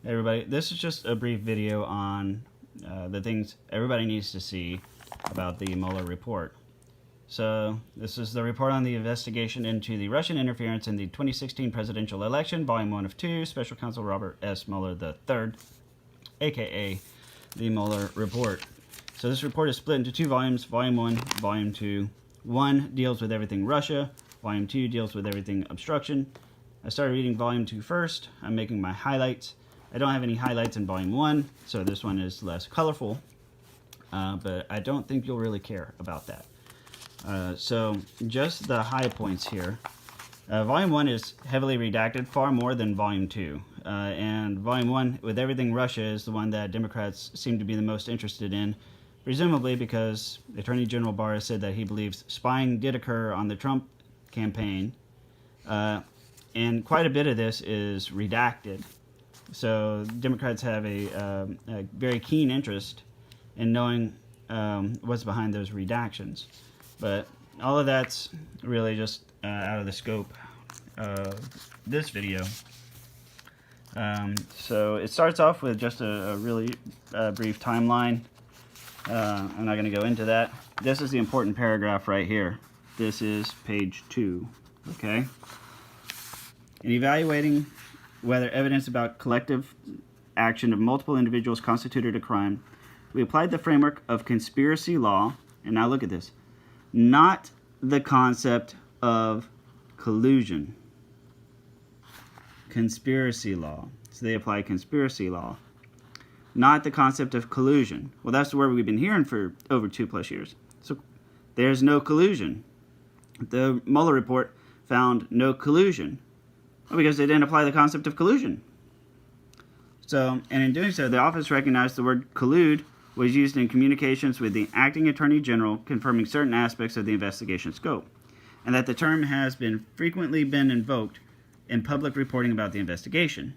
Hey everybody, this is just a brief video on the things everybody needs to see about the Mueller report. So this is the report on the investigation into the Russian interference in the 2016 presidential election, volume 1 of 2, Special Counsel Robert S. Mueller III, aka the Mueller report. So this report is split into two volumes, volume 1, volume 2. 1 deals with everything Russia, volume 2 deals with everything obstruction. I started reading volume 2 first. I'm making my highlights. I don't have any highlights in volume 1, so this one is less colorful, but I don't think you'll really care about that. So just the high points here. Volume 1 is heavily redacted, far more than Volume 2. And Volume 1, with everything Russia, is the one that Democrats seem to be the most interested in, presumably because Attorney General Barr said that he believes spying did occur on the Trump campaign, and quite a bit of this is redacted. So Democrats have a very keen interest in knowing what's behind those redactions. But all of that's really just out of the scope of this video. So it starts off with just a really brief timeline. I'm not going to go into that. This is the important paragraph right here. This is page 2. Okay? In evaluating whether evidence about collective action of multiple individuals constituted a crime, we applied the framework of conspiracy law, and now look at this, not the concept of collusion. Conspiracy law. So they apply conspiracy law, not the concept of collusion. Well, that's the word we've been hearing for over 2+ years. So there's no collusion. The Mueller report found no collusion. Well, because they didn't apply the concept of collusion. So, and in doing so, the office recognized the word collude was used in communications with the acting attorney general confirming certain aspects of the investigation scope, and that the term has been frequently been invoked in public reporting about the investigation.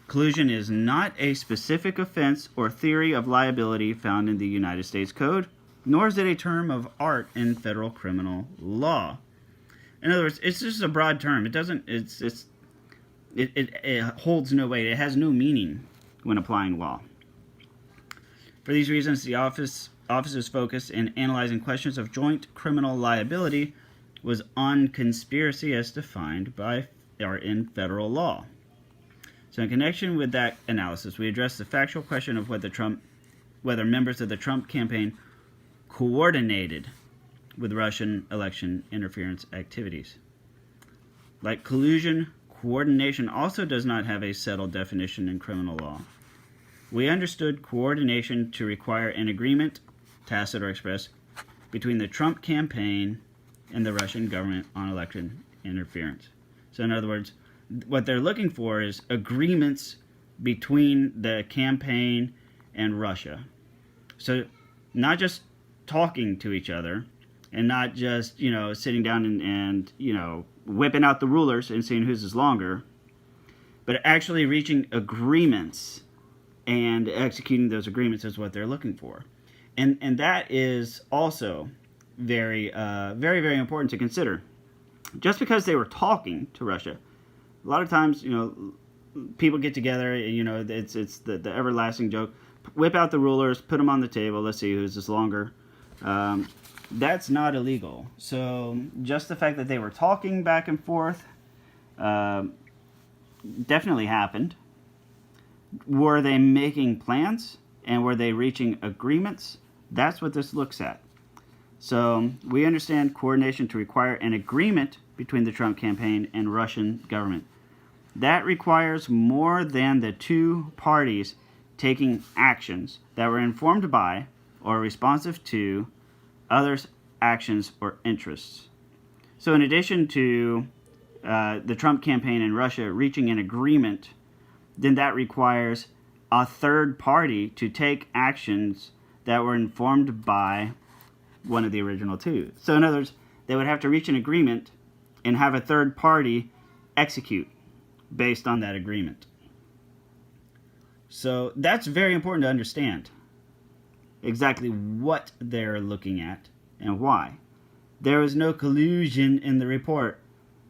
Collusion is not a specific offense or theory of liability found in the United States Code, nor is it a term of art in federal criminal law. In other words, it's just a broad term. It doesn't. It holds no weight. It has no meaning when applying law. For these reasons, the office's focus in analyzing questions of joint criminal liability was on conspiracy as defined by or in federal law. So, in connection with that analysis, we addressed the factual question of whether members of the Trump campaign coordinated with Russian election interference activities. Like collusion, coordination also does not have a settled definition in criminal law. We understood coordination to require an agreement, tacit or express, between the Trump campaign and the Russian government on election interference. So in other words, what they're looking for is agreements between the campaign and Russia. So not just talking to each other, and not just, sitting down and whipping out the rulers and seeing whose is longer, but actually reaching agreements and executing those agreements is what they're looking for. And that is also very, very, very important to consider. Just because they were talking to Russia, a lot of times, people get together, it's the everlasting joke, whip out the rulers, put them on the table, let's see whose is longer. That's not illegal. So just the fact that they were talking back and forth definitely happened. Were they making plans and were they reaching agreements? That's what this looks at. So we understand coordination to require an agreement between the Trump campaign and Russian government. That requires more than the two parties taking actions that were informed by or responsive to others' actions or interests. So in addition to the Trump campaign and Russia reaching an agreement, then that requires a third party to take actions that were informed by one of the original two. So in other words, they would have to reach an agreement and have a third party execute based on that agreement. So that's very important to understand exactly what they're looking at and why. There is no collusion in the report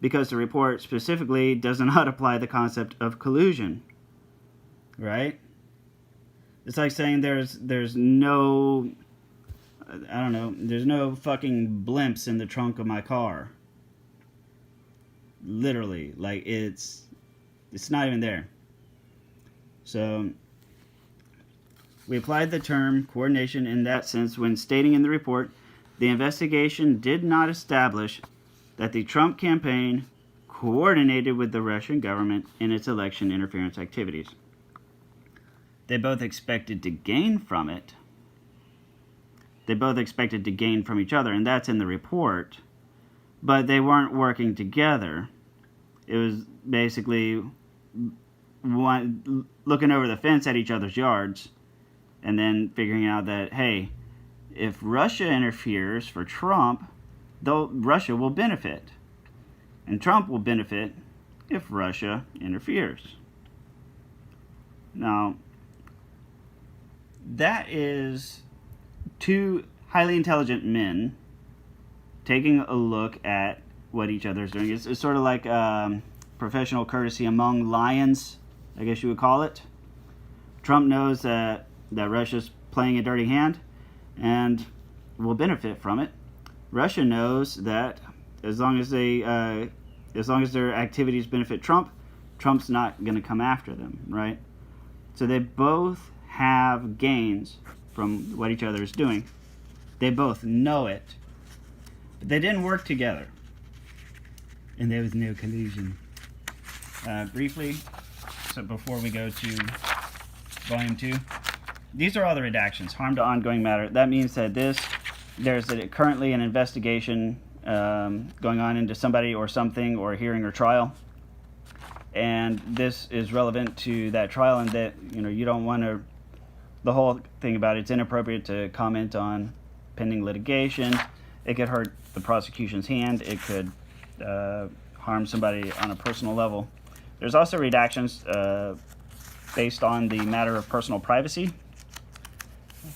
because the report specifically does not apply the concept of collusion. right? It's like saying there's no, I don't know, there's no fucking blimps in the trunk of my car. Literally, like it's not even there. So we applied the term coordination in that sense when stating in the report, the investigation did not establish that the Trump campaign coordinated with the Russian government in its election interference activities. They both expected to gain from it. They both expected to gain from each other, and that's in the report. But they weren't working together. It was basically one looking over the fence at each other's yards and then figuring out that, hey, if Russia interferes for Trump, though Russia will benefit. And Trump will benefit if Russia interferes. Now, that is two highly intelligent men taking a look at what each other's doing. It's sort of like professional courtesy among lions, I guess you would call it. Trump knows that Russia's playing a dirty hand and will benefit from it. Russia knows that as long as their activities benefit Trump, Trump's not going to come after them, right? So they both have gains from what each other is doing. They both know it, but they didn't work together, and there was no collusion. Briefly, so before we go to Volume 2, these are all the redactions. Harm to ongoing matter. That means that there's currently an investigation going on into somebody or something or hearing or trial, and this is relevant to that trial, and that you don't want to. The whole thing about it's inappropriate to comment on pending litigation. It could hurt the prosecution's hand. It could harm somebody on a personal level. There's also redactions based on the matter of personal privacy.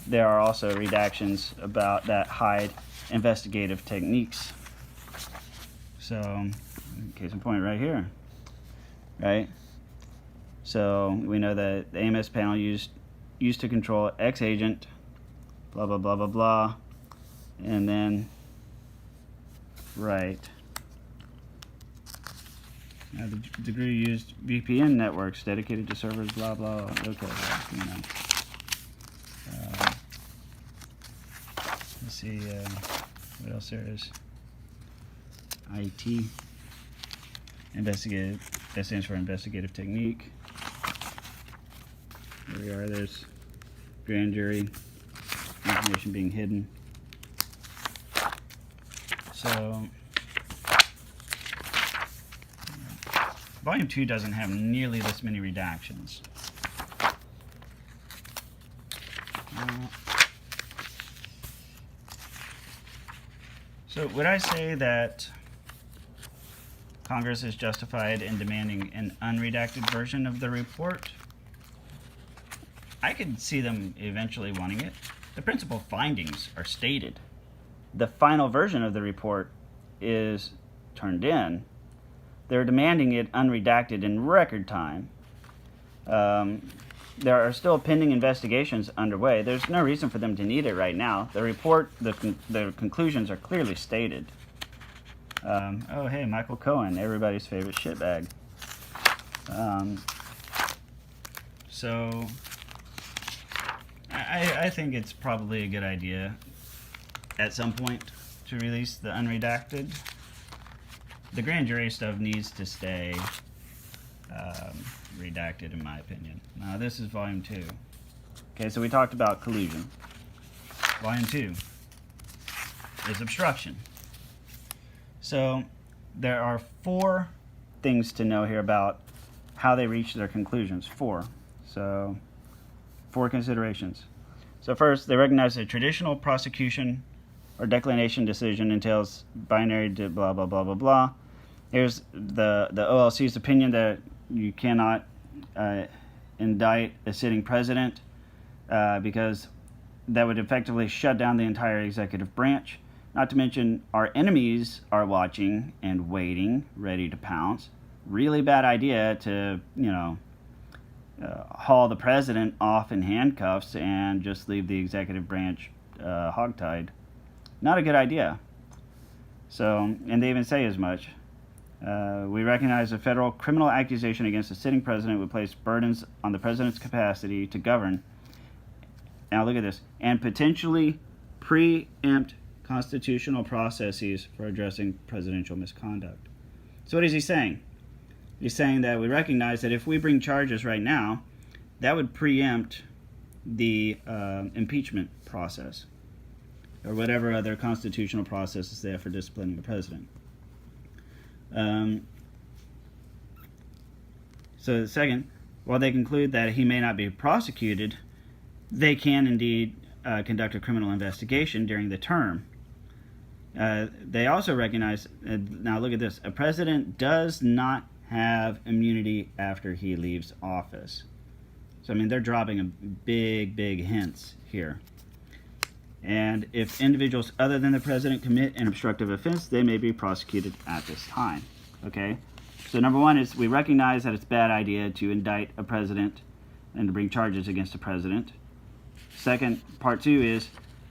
There are also redactions about that hide investigative techniques. So, case in point right here, right? So we know that the AMS panel used to control X agent, blah, blah, blah, blah, blah, and then, right. Now the degree used VPN networks dedicated to servers, blah, blah, okay, well, let's see, what else there is. IT, investigative, that stands for investigative technique. Here we are, there's grand jury, information being hidden. So, Volume 2 doesn't have nearly this many redactions. So would I say that Congress is justified in demanding an unredacted version of the report? I could see them eventually wanting it. The principal findings are stated. The final version of the report is turned in. They're demanding it unredacted in record time. There are still pending investigations underway. There's no reason for them to need it right now. The report, the conclusions are clearly stated. Oh, hey, Michael Cohen, everybody's favorite shitbag. So, I think it's probably a good idea at some point to release the unredacted. The grand jury stuff needs to stay redacted, in my opinion. Now, this is Volume 2. Okay, so we talked about collusion. Volume 2 is obstruction. So, there are 4 things to know here about how they reach their conclusions. 4. So, 4 considerations. So first, they recognize that traditional prosecution or declination decision entails binary to blah, blah, blah, blah, blah. Here's the OLC's opinion that you cannot indict a sitting president because that would effectively shut down the entire executive branch. Not to mention, our enemies are watching and waiting, ready to pounce. Really bad idea to, haul the president off in handcuffs and just leave the executive branch hogtied. Not a good idea. So, and they even say as much. We recognize a federal criminal accusation against a sitting president would place burdens on the president's capacity to govern. Now look at this. And potentially preempt constitutional processes for addressing presidential misconduct. So what is he saying? He's saying that we recognize that if we bring charges right now, that would preempt the impeachment process or whatever other constitutional processes they have for disciplining the president. So second, while they conclude that he may not be prosecuted, they can indeed conduct a criminal investigation during the term. They also recognize, now look at this, a president does not have immunity after he leaves office. So, I mean, they're dropping a big hints here. And if individuals other than the president commit an obstructive offense, they may be prosecuted at this time. Okay? So number one is we recognize that it's a bad idea to indict a president and to bring charges against a president. Second, part two is,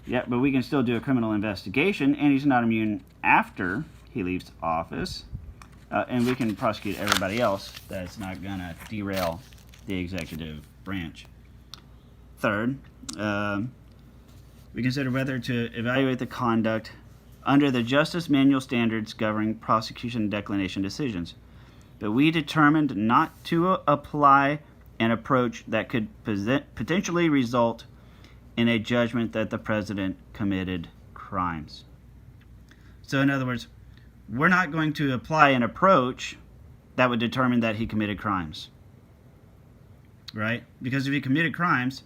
yeah, but we can still do a criminal investigation, and he's not immune after he leaves office. And we can prosecute everybody else that's not going to derail the executive branch. Third, we consider whether to evaluate the conduct under the Justice Manual standards governing prosecution and declination decisions. But we determined not to apply an approach that could potentially result in a judgment that the president committed crimes. So in other words, we're not going to apply an approach that would determine that he committed crimes. Right? Because if he committed crimes,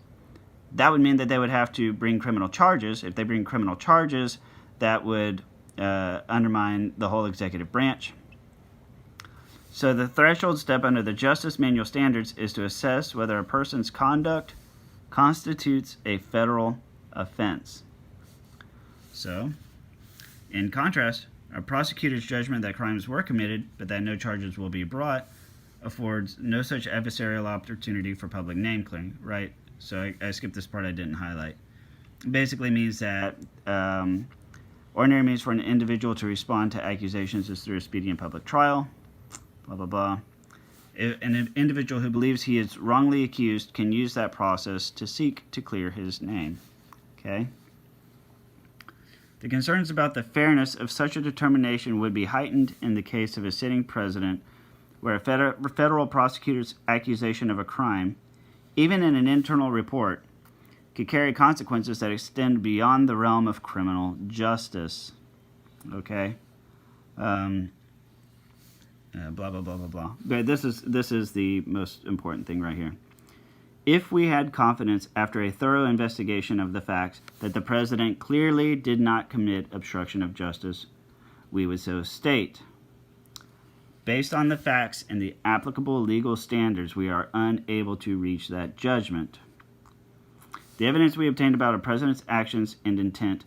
that would mean that they would have to bring criminal charges. If they bring criminal charges, that would undermine the whole executive branch. So the threshold step under the Justice Manual standards is to assess whether a person's conduct constitutes a federal offense. So, in contrast, a prosecutor's judgment that crimes were committed but that no charges will be brought affords no such adversarial opportunity for public name clearing, right? So I skipped this part I didn't highlight. It basically means that ordinary means for an individual to respond to accusations is through a speedy and public trial, blah, blah, blah. An individual who believes he is wrongly accused can use that process to seek to clear his name. Okay? The concerns about the fairness of such a determination would be heightened in the case of a sitting president where a federal prosecutor's accusation of a crime, even in an internal report, could carry consequences that extend beyond the realm of criminal justice. Okay? Blah, blah, blah, blah, blah. But this is the most important thing right here. If we had confidence after a thorough investigation of the facts that the president clearly did not commit obstruction of justice, we would so state. Based on the facts and the applicable legal standards, we are unable to reach that judgment. The evidence we obtained about a president's actions and intent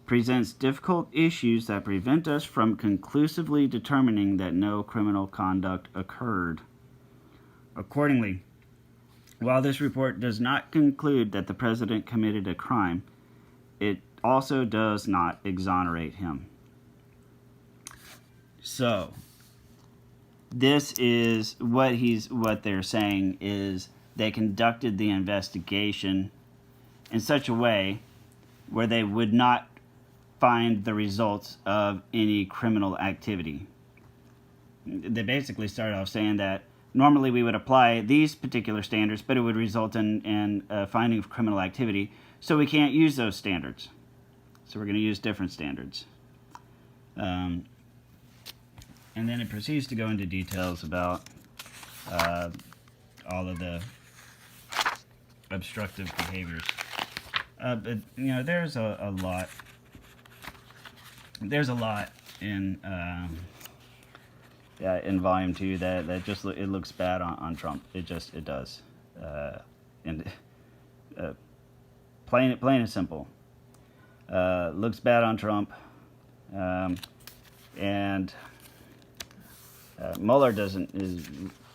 presents difficult issues that prevent us from conclusively determining that no criminal conduct occurred. Accordingly, while this report does not conclude that the president committed a crime, it also does not exonerate him. So, this is what they're saying is they conducted the investigation in such a way where they would not find the results of any criminal activity. They basically started off saying that normally we would apply these particular standards, but it would result in a finding of criminal activity, so we can't use those standards. So we're going to use different standards. And then it proceeds to go into details about all of the obstructive behaviors. But, you know, there's a lot. There's a lot in Volume 2 that just it looks bad on Trump. It does. And plain and simple. Looks bad on Trump. And Mueller is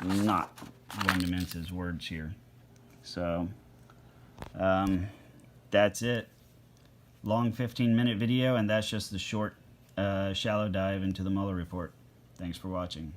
not one to mince his words here. So that's it. Long 15-minute video, and that's just the short, shallow dive into the Mueller report. Thanks for watching.